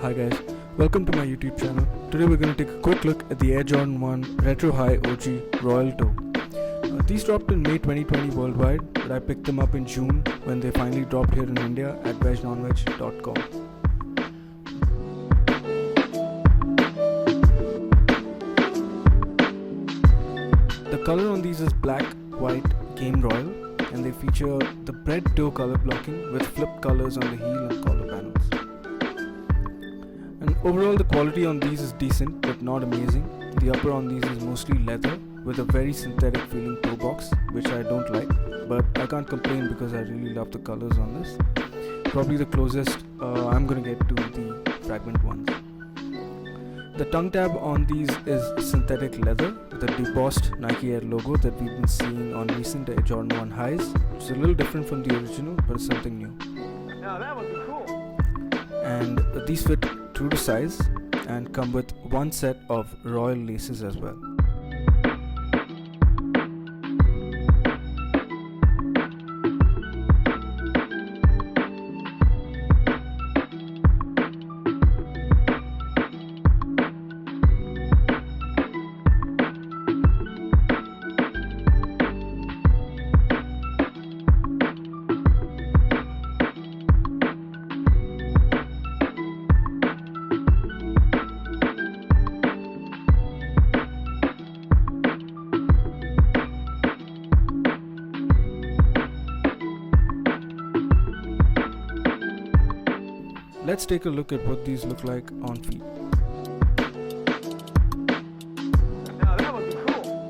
Hi guys, welcome to my YouTube channel. Today we're going to take a quick look at the Air Jordan 1 Retro High OG Royal Toe. These dropped in May 2020 worldwide, but I picked them up in June when they finally dropped here in India at veggnonveg.com. The color on these is black, white, game royal, and they feature the Bred Toe color blocking with flip colors on the heel and collar panels. And overall the quality on these is decent but not amazing. The upper on these is mostly leather with a very synthetic feeling toe box, which I don't like, but I can't complain because I really love the colors on this. Probably the closest I'm gonna get to the fragment ones. The tongue tab on these is synthetic leather with a debossed Nike Air logo that we've been seeing on recent Air Jordan 1 highs, which is a little different from the original but it's something new. Now that would be cool. And these fit true to size and come with one set of royal laces as well. Let's take a look at what these look like on feet. Now that would be cool.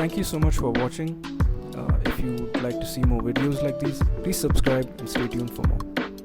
thank you so much for watching. If you would like to see more videos like these, please subscribe and stay tuned for more.